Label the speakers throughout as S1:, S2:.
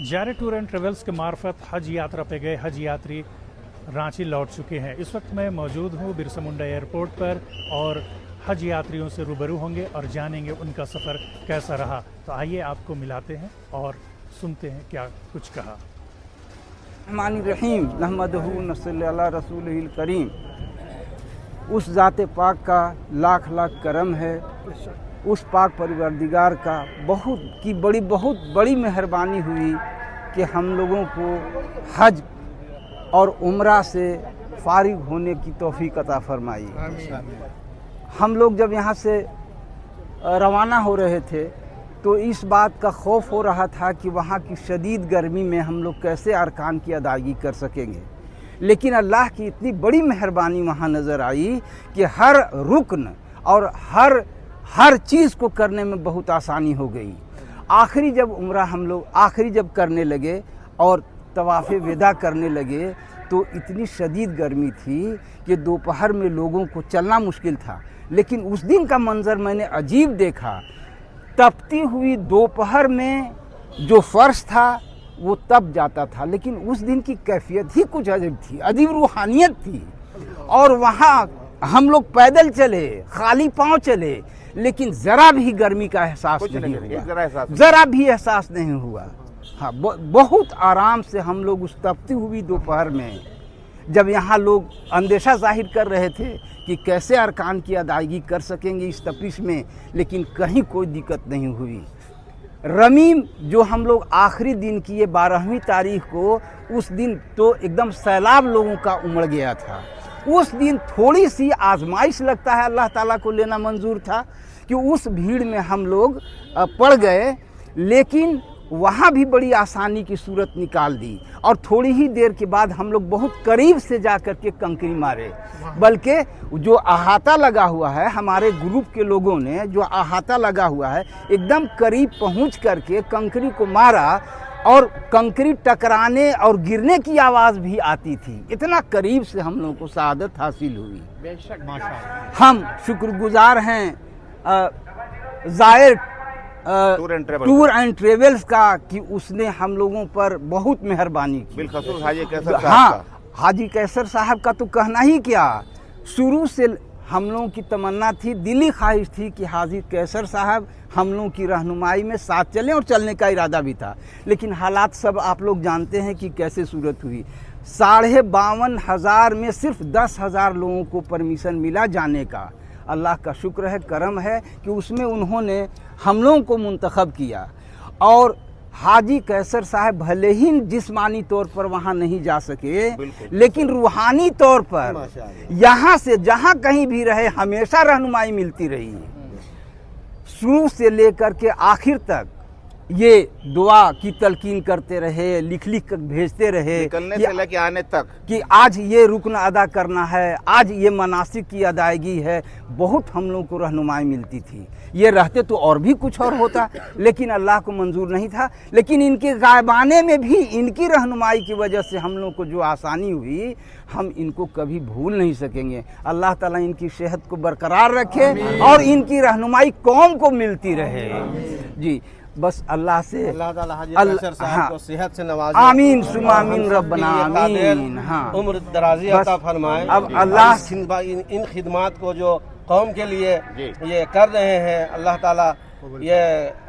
S1: जारे tour and travels के मार्फत हज यात्रा पे गए हज यात्री रांची लौट चुके हैं। इस वक्त मैं मौजूद हूँ बिरसा मुंडा एयरपोर्ट पर और हज यात्रियों से रूबरू होंगे और जानेंगे उनका सफ़र कैसा रहा। तो आइए आपको मिलाते हैं और सुनते हैं क्या कुछ कहा।
S2: रहीम नहमदहू नस्सल्ली अला रसूलिल करीम। उस ज़ाते पाक का लाख लाख करम है, उस पाक परवरदिगार का बहुत बड़ी मेहरबानी हुई कि हम लोगों को हज और उम्रा से फारिग होने की तौफीक अता फरमाई। हम लोग जब यहाँ से रवाना हो रहे थे तो इस बात का खौफ हो रहा था कि वहाँ की शदीद गर्मी में हम लोग कैसे अरकान की अदायगी कर सकेंगे, लेकिन अल्लाह की इतनी बड़ी मेहरबानी वहाँ नज़र आई कि हर रुकन और हर चीज़ को करने में बहुत आसानी हो गई। आखिरी जब उम्रा हम लोग जब करने लगे और तवाफ़े विदा करने लगे तो इतनी शदीद गर्मी थी कि दोपहर में लोगों को चलना मुश्किल था। लेकिन उस दिन का मंज़र मैंने अजीब देखा। तपती हुई दोपहर में जो फ़र्श था वो तप जाता था, लेकिन उस दिन की कैफियत ही कुछ अजीब थी, अजीब रूहानियत थी। और वहाँ हम लोग पैदल चले, खाली पाँव चले, लेकिन ज़रा भी गर्मी का एहसास नहीं हुआ, ज़रा भी एहसास नहीं हुआ। हाँ, बहुत आराम से हम लोग उस तपती हुई दोपहर में, जब यहाँ लोग अंदेशा जाहिर कर रहे थे कि कैसे अरकान की अदायगी कर सकेंगे इस तपिश में, लेकिन कहीं कोई दिक्कत नहीं हुई। रमीम जो हम लोग आखिरी दिन किए 12वीं तारीख को, उस दिन तो एकदम सैलाब लोगों का उमड़ गया था। उस दिन थोड़ी सी आजमाइश लगता है अल्लाह ताला को लेना मंजूर था कि उस भीड़ में हम लोग पड़ गए, लेकिन वहाँ भी बड़ी आसानी की सूरत निकाल दी। और थोड़ी ही देर के बाद हम लोग बहुत करीब से जा कर के कंकरी मारे, बल्कि जो अहाता लगा हुआ है, हमारे ग्रुप के लोगों ने जो अहाता लगा हुआ है एकदम करीब पहुँच कर के कंकरी को मारा और कंकरी टकराने और गिरने की आवाज़ भी आती थी। इतना करीब से हम लोगों को सआदत हासिल हुई।
S1: बेशक माशाअल्लाह।
S2: हम शुक्रगुजार हैं जायर टूर एंड ट्रेवल्स का कि उसने हम लोगों पर बहुत मेहरबानी की।
S3: बिलखसूस हाजी कैसर साहब
S2: हाँ, हाजी कैसर साहब का तो कहना ही क्या। शुरू से हम लोगों की तमन्ना थी, दिली ख्वाहिश थी कि हाजी कैसर साहब हम लोगों की रहनुमाई में साथ चलें, और चलने का इरादा भी था। लेकिन हालात सब आप लोग जानते हैं कि कैसे सूरत हुई। 52,500 में सिर्फ 10,000 लोगों को परमिशन मिला जाने का। अल्लाह का शुक्र है, करम है कि उसमें उन्होंने हम लोगों को मुंतखब किया। और हाजी कैसर साहब भले ही जिस्मानी तौर पर वहाँ नहीं जा सके, लेकिन रूहानी तौर पर यहाँ से जहाँ कहीं भी रहे हमेशा रहनुमाई मिलती रही। शुरू से लेकर के आखिर तक ये दुआ की तलकीन करते रहे, लिख कर भेजते रहे,
S3: निकलने से लेके आने तक
S2: कि आज ये रुकन अदा करना है, आज ये मनासिक की अदायगी है। बहुत हम लोगों को रहनुमाई मिलती थी। ये रहते तो और भी कुछ और होता, लेकिन अल्लाह को मंजूर नहीं था। लेकिन इनके गायबाने में भी इनकी रहनुमाई की वजह से हम लोग को जो आसानी हुई, हम इनको कभी भूल नहीं सकेंगे। अल्लाह ताला इनकी सेहत को बरकरार रखे और इनकी रहनुमाई कौम को मिलती रहे। जी, बस अल्लाह से
S4: अल्लाह ताला हाजी कैसर साहब को सेहत से नवाजे।
S2: आमीन सुमा आमीन रब्बना आमीन। हाँ,
S4: उम्र दराजी अता फरमाए।
S2: अब अल्लाह
S4: इन खिदमात को जो कौम के लिए ये कर रहे हैं, अल्लाह ताला ये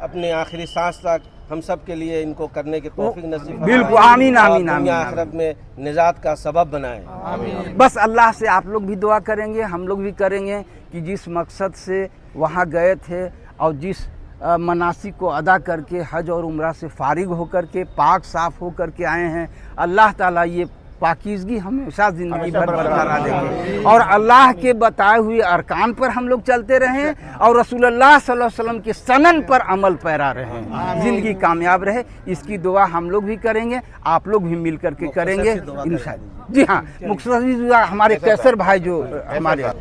S4: अपनी आखिरी सांस तक हम सब के लिए इनको करने की तौफीक नसीब फरमाए।
S2: बिल्कुल, आमीन आमीन आमीन।
S4: आखिरत में निजात का सबब बनाए। आमीन।
S2: बस अल्लाह से आप लोग भी दुआ करेंगे, हम लोग भी करेंगे कि जिस मकसद से वहाँ गए थे और जिस मनासिक को अदा करके हज और उम्रा से फारिग होकर के पाक साफ होकर के आए हैं, अल्लाह ताला ये पाकीज़गी हमेशा ज़िंदगी भर बरकरार रखे और अल्लाह के बताए हुए अरकान पर हम लोग चलते रहें और रसूलुल्लाह सल्लल्लाहु अलैहि वसल्लम के सनन पर अमल पैरा रहें, ज़िंदगी कामयाब रहे। इसकी दुआ हम लोग भी करेंगे, आप लोग भी मिल करके करेंगे इंशाअल्लाह। जी हाँ, मुख्तसर दुआ हमारे कैसर भाई जो हमारे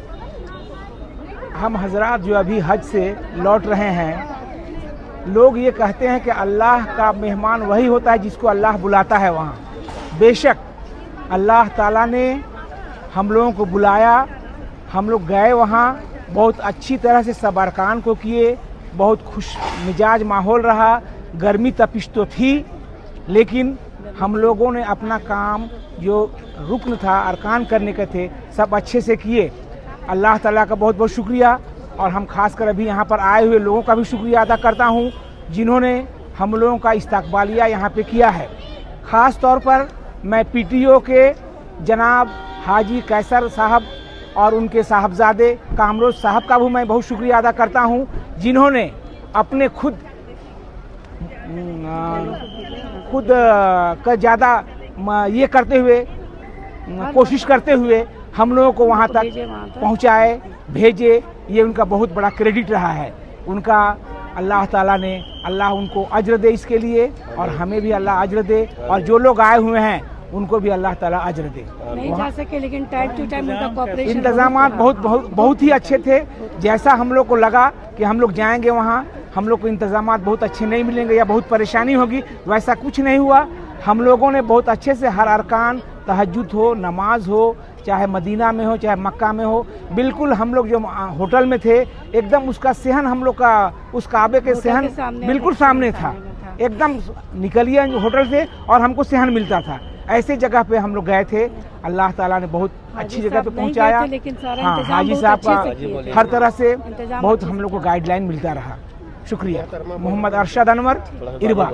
S5: हम हजरात जो अभी हज से लौट रहे हैं, लोग ये कहते हैं कि अल्लाह का मेहमान वही होता है जिसको अल्लाह बुलाता है वहाँ। बेशक अल्लाह ताला ने हम लोगों को बुलाया, हम लोग गए वहाँ, बहुत अच्छी तरह से सब अरकान को किए, बहुत खुश मिजाज माहौल रहा। गर्मी तपिश तो थी, लेकिन हम लोगों ने अपना काम जो रुकन था अरकान करने के थे सब अच्छे से किए। अल्लाह ताला का बहुत बहुत शुक्रिया। और हम खासकर अभी यहाँ पर आए हुए लोगों का भी शुक्रिया अदा करता हूँ जिन्होंने हम लोगों का इस्तकबालिया यहाँ पे किया है। ख़ास तौर पर मैं PTO के जनाब हाजी कैसर साहब और उनके साहबजादे कामरोज साहब का भी मैं बहुत शुक्रिया अदा करता हूँ जिन्होंने अपने खुद का ज़्यादा ये करते हुए कोशिश करते हुए हम लोगों को वहाँ तक पहुँचाए भेजे। ये उनका बहुत बड़ा क्रेडिट रहा है उनका। अल्लाह ताला ने अल्लाह उनको अज्र दे इसके लिए और हमें भी अल्लाह अज्र दे और जो लोग आए हुए हैं उनको भी अल्लाह ताला अज्र दे।
S6: नहीं जा सके लेकिन टाइम टू टाइम उनका कोऑपरेशन
S5: इंतजामात बहुत ही अच्छे थे। जैसा हम लोग को लगा कि हम लोग जाएंगे वहाँ हम लोग को इंतजामात बहुत अच्छे नहीं मिलेंगे या बहुत परेशानी होगी, वैसा कुछ नहीं हुआ। हम लोगों ने बहुत अच्छे से हर अरकान तहज्जुद हो नमाज हो चाहे मदीना में हो चाहे मक्का में हो, बिल्कुल हम लोग जो होटल में थे एकदम उसका सेहन हम लोग का उस काबे के सेहन बिल्कुल सामने था। एकदम निकलिए होटल से और हमको सेहन मिलता था। ऐसे जगह पे हम लोग गए थे। अल्लाह ताला ने बहुत अच्छी जगह पे पहुंचाया। हाँ, हाजी साहब का हर तरह से बहुत हम लोग को गाइडलाइन मिलता रहा। शुक्रिया। मोहम्मद अरशद अनवर इरबा।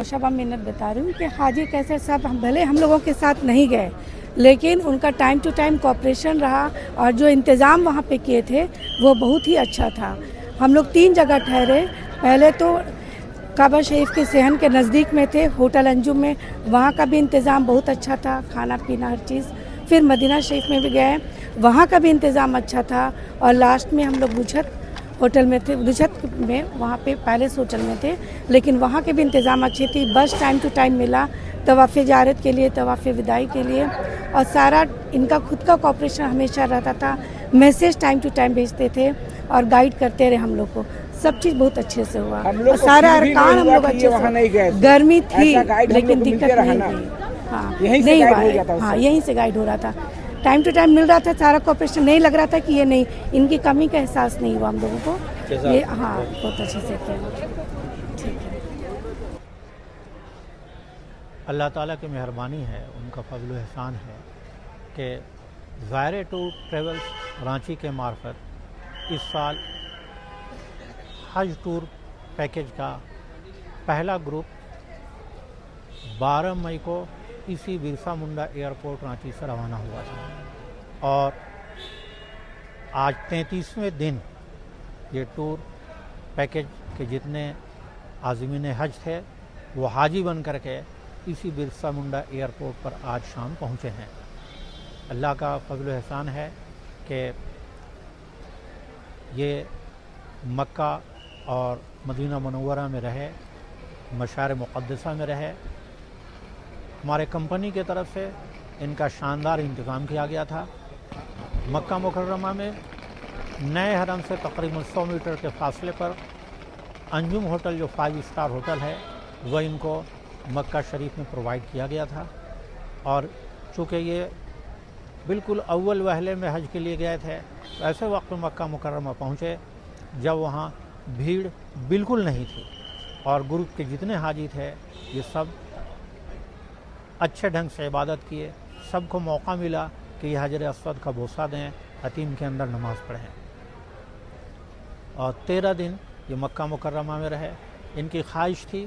S6: शबा मिन्नत बता रही हूँ कि हाजी कैसर साहब भले हम लोगों के साथ नहीं गए लेकिन उनका टाइम टू टाइम कोऑपरेशन रहा और जो इंतज़ाम वहाँ पे किए थे वो बहुत ही अच्छा था। हम लोग 3 जगह ठहरे। पहले तो काबा शरीफ के सेहन के नज़दीक में थे होटल अंजुम में, वहाँ का भी इंतज़ाम बहुत अच्छा था, खाना पीना हर चीज़। फिर मदीना शरीफ में भी गए, वहाँ का भी इंतज़ाम अच्छा था। और लास्ट में हम लोग बुझत होटल में थे, बुझत में वहाँ पे पैलेस होटल में थे लेकिन वहाँ के भी इंतज़ाम अच्छे थे। बस टाइम टू टाइम मिला तवाफ़े ज़ियारत के लिए तवाफ़े विदाई के लिए और सारा इनका खुद का कोऑपरेशन हमेशा रहता था। मैसेज टाइम टू टाइम भेजते थे और गाइड करते रहे हम लोग को। सब चीज़ बहुत अच्छे से हुआ और सारा अरकान हम लोग अच्छे से। गर्मी थी लेकिन दिक्कत नहीं हुई। हाँ नहीं हुआ। हाँ यहीं से गाइड हो रहा था, टाइम टू टाइम मिल रहा था, सारा कोऑपरेशन। नहीं लग रहा था कि ये नहीं इनकी कमी का एहसास नहीं हुआ हम लोगों को। ये हाँ बहुत अच्छे से किया। ठीक है।
S7: अल्लाह ताला की मेहरबानी है, उनका फजल एहसान है कि ज़ायरे टूर ट्रेवल्स रांची के मार्फत इस साल हज टूर पैकेज का पहला ग्रुप 12 मई को इसी बिरसा मुंडा एयरपोर्ट रांची से रवाना हुआ था और आज 33वें दिन ये टूर पैकेज के जितने आज़मीन हज थे वो हाजी बन करके इसी बिरसा मुंडा एयरपोर्ट पर आज शाम पहुँचे हैं। अल्लाह का फजल एहसान है कि ये मक्का और मदीना मुनव्वरा में रहे, मशार मुक़द्दसा में रहे। हमारे कंपनी की तरफ से इनका शानदार इंतज़ाम किया गया था। मक्का मुकर्रमा में नए हरम से तकरीबन 100 मीटर के फासले पर अंजुम होटल जो 5 स्टार होटल है वह इनको मक्का शरीफ में प्रोवाइड किया गया था। और चूँकि ये बिल्कुल अव्वल वहले में हज के लिए गए थे तो ऐसे वक्त में मक्का मुकर्रमा पहुँचे जब वहाँ भीड़ बिल्कुल नहीं थी और ग्रुप के जितने हाजी थे ये सब अच्छे ढंग से इबादत किए। सबको मौका मिला कि यह हजर अस्वद का बोसा दें, हतीम के अंदर नमाज़ पढ़ें। और 13 दिन ये मक्का मुकर्रमा में रहे। इनकी ख्वाहिश थी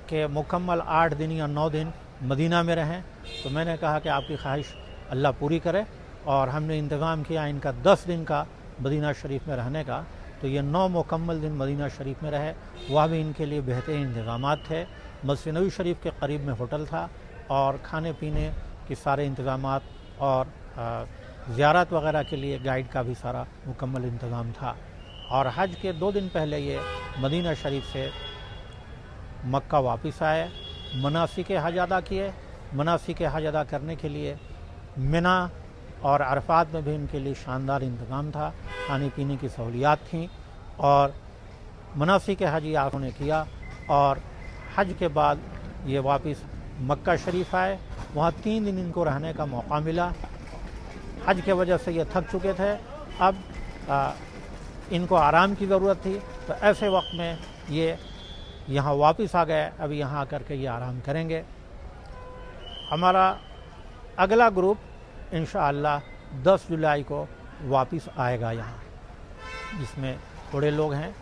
S7: कि मुकम्मल 8 दिन या 9 दिन मदीना में रहें। तो मैंने कहा कि आपकी ख्वाहिश अल्लाह पूरी करे और हमने इंतज़ाम किया इनका 10 दिन का मदीना शरीफ में रहने का। तो ये 9 मुकम्मल दिन मदीना शरीफ में रहे। वह भी इनके लिए बेहतरीन इंतज़ामात थे। मस्जिद नबवी शरीफ के करीब में होटल था और खाने पीने के सारे इंतज़ामात और ज़ियारत वगैरह के लिए गाइड का भी सारा मुकम्मल इंतज़ाम था। और हज के 2 दिन पहले ये मदीना शरीफ से मक्का वापस आए, मनासिक हज अदा किए। मनासिक हज अदा करने के लिए मिना और अरफात में भी इनके लिए शानदार इंतज़ाम था, खाने पीने की सहूलियात थीं। और मनासिक हज ये आपने किया और हज के बाद ये वापस मक्का शरीफ आए। वहाँ 3 दिन इनको रहने का मौका मिला। हज के वजह से ये थक चुके थे, अब इनको आराम की ज़रूरत थी। तो ऐसे वक्त में ये यहाँ वापस आ गए, अभी यहाँ आकर के ये आराम करेंगे। हमारा अगला ग्रुप इंशाअल्लाह 10 जुलाई को वापस आएगा यहाँ, जिसमें थोड़े लोग हैं।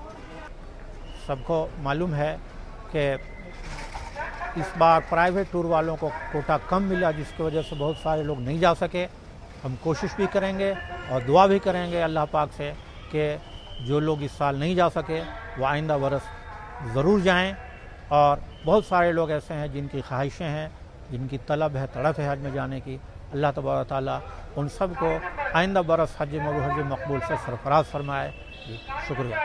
S7: सबको मालूम है कि इस बार प्राइवेट टूर वालों को कोटा कम मिला, जिसकी वजह से बहुत सारे लोग नहीं जा सके। हम कोशिश भी करेंगे और दुआ भी करेंगे अल्लाह पाक से कि जो लोग इस साल नहीं जा सके वो आइंदा बरस ज़रूर जाएं। और बहुत सारे लोग ऐसे हैं जिनकी ख्वाहिशें हैं, जिनकी तलब है, तड़प है हज में जाने की। अल्लाह तबारक ताला उन सब को आइंदा बरस हज मकबूल से सरफराज फरमाए। शुक्रिया।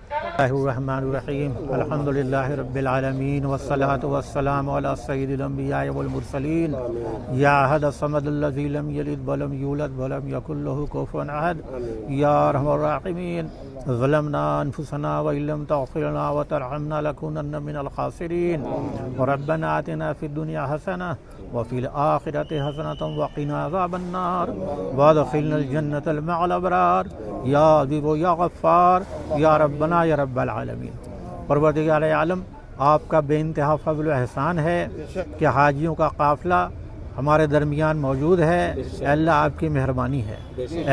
S7: बिस्मिल्लाहिर्रहमानिर्रहीम, अल्हम्दुलिल्लाहि रब्बिल आलमीन वस्सलातु वस्सलामु अला सय्यिदिल अंबिया'i वल मुरसलीन या अहद समदुल्लज़ी लम यलिद वलम यूलद वलम यकुल लहू कुफुवन अहद या अरहमर राहिमीन ज़लमना अनफुसना व इल्लम तग़फिर लना व तरहमना लकुनन्ना मिनल खासिरीन व रब्बना आतिना फिद दुनिया हसनह व फिल आखिरति हसनतन व क़िना अज़ाबन नार व अदखिलनल जन्नतल मअल अबरार या अज़ीज़ या गफ़्फ़ार या रब्बना या रब्बल आलमीन। परवरदिगार आलम, आपका बेइंतहा फज़ल व एहसान है कि हाजियों का काफ़िला हमारे दरमियान मौजूद है। अल्लाह आपकी मेहरबानी है।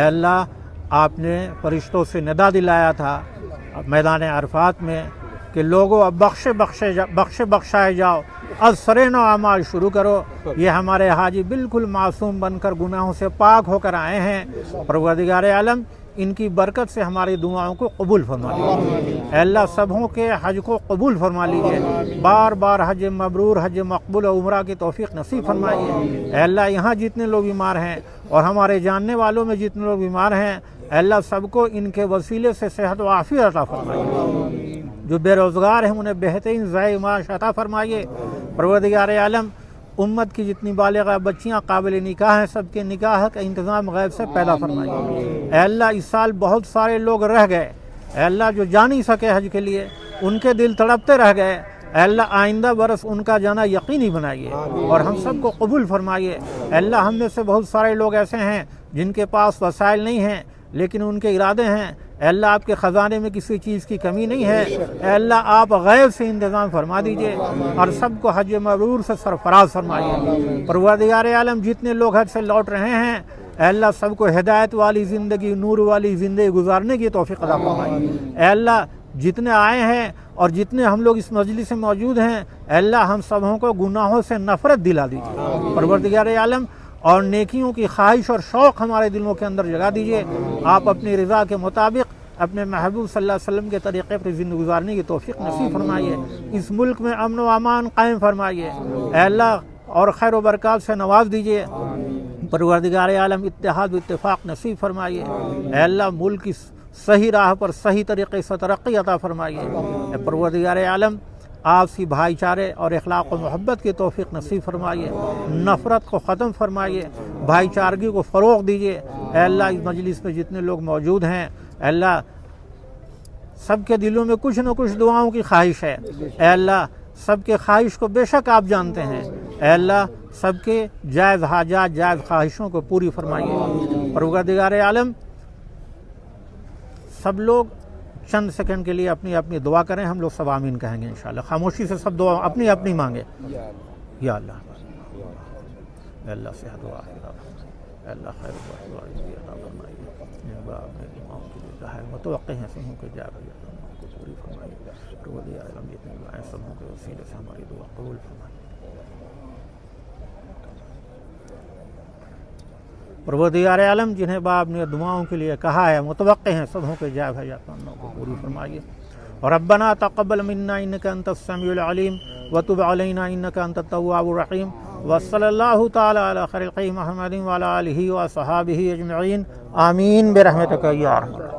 S7: अल्लाह, आपने फरिश्तों से निदा दिलाया था मैदान अरफात में कि लोगों अब बख्शाए जाओ, अब सरे नो अमाल शुरू करो। ये हमारे हाजी बिल्कुल मासूम बनकर गुनाहों से पाक होकर आए हैं। परवरदिगार आलम, इनकी बरकत से हमारी दुआओं को कबूल फरमा लीजिए। अल्लाह सबों के हज को कबूल फरमा लीजिए। बार बार हज मबरूर, हज मकबूल और उम्रा की तौफीक नसीब फरमाइए। अल्लाह, यहाँ जितने लोग बीमार हैं और हमारे जानने वालों में जितने लोग बीमार हैं, अल्लाह सबको इनके वसीले से सेहत व आफियत अता फरमाइए। जो बेरोज़गार हैं उन्हें बेहतरीन ज़ाय माश अता फरमाइए। परवरदिगार आलम, उम्मत की जितनी बालिग़ा बच्चियाँ काबिल निकाह हैं, सबके निकाह का इंतज़ाम गैब से पैदा फरमाइए। अल्लाह, इस साल बहुत सारे लोग रह गए, अल्लाह जो जा नहीं सके हज के लिए, उनके दिल तड़पते रह गए। अल्लाह, आइंदा बरस उनका जाना यकीनी बनाइए और हम सबको कबूल फरमाइए। अल्लाह, हम में से बहुत सारे लोग ऐसे हैं जिनके पास वसाइल नहीं हैं लेकिन उनके इरादे हैं। अल्लाह, आपके ख़जाने में किसी चीज़ की कमी नहीं है। अल्लाह, आप गैब से इंतज़ाम फरमा दीजिए और सबको हज मबरूर से सरफराज फरमाइए। परवरदिगार आलम, जितने लोग हज से लौट रहे हैं, अल्लाह सबको हिदायत वाली ज़िंदगी, नूर वाली ज़िंदगी गुजारने की तौफीक अता फरमाइए। अल्लाह, जितने आए हैं और जितने हम लोग इस मजलिस में मौजूद हैं, अल्लाह हम सबों को गुनाहों से नफ़रत दिला दीजिए। परवरदिगार आलम, और नेकियों की ख्वाहिश और शौक़ हमारे दिलों के अंदर जगा दीजिए। आप अपनी रज़ा के मुताबिक अपने महबूब सल्लल्लाहु अलैहि वसल्लम के तरीक़े पर ज़िंदगी गुजारने की तौफीक नसीब फरमाइए। इस मुल्क में अमन व अमान कायम फरमाइए। अल्लाह, और खैर व बरक़ात से नवाज दीजिए। परवरदिगार आलम, इत्तेहाद व इत्तेफ़ाक़ नसीब फरमाइए। अल्लाह, मुल्क की सही राह पर सही तरीक़े से तरक्की अता फरमाइए। परवरदिगार आलम, आपसी भाईचारे और इखलाक़ व मोहब्बत की तौफीक नसीब फरमाइए। नफ़रत को ख़त्म फरमाइए, भाईचारगी को फ़रोग़ दीजिए। अल्लाह, इस मजलिस में जितने लोग मौजूद हैं, अल्लाह सबके दिलों में कुछ न कुछ दुआओं की ख्वाहिश है। अल्लाह, सबके ख्वाहिश को बेशक आप जानते हैं। अल्लाह, सबके जायज़ हाजात, जायज़ ख्वाहिशों को पूरी फरमाइए। परवरदिगार आलम, सब लोग चंद सेकंड के लिए अपनी अपनी दुआ करें। हम लोग सब आमीन कहेंगे इंशाअल्लाह। खामोशी से सब दुआ अपनी अपनी मांगे। या अल्लाह, अल्लाह सेहत व आफियत, अल्लाह खैर व अता फरमाइए। मुतवक्किल हैं सबों के जायज़ को पूरी फरमाइए। परवरदिगार आलम, जितनी दुआएं सबों के वसीले से हमारी दुआ कबूल फरमाइए। परवरदिगार आलम, जिन्हें बाप ने दुआओं के लिए कहा है, मुतवक्किल हैं सबों के जायज़ हजातों को पूरी फरमाइए। और रब्बना तक़ब्बल मिन्ना इन्नका अंतस समीउल अलीम व तुब अलैना इन्नका अंतत तव्वाबुर रहीम। व सल्लल्लाहु तआला अला खैरिल मुहम्मदिन व अला आलिहि व अस्हाबिहि अजमईन। आमीन बिरहमतिका या अरहम।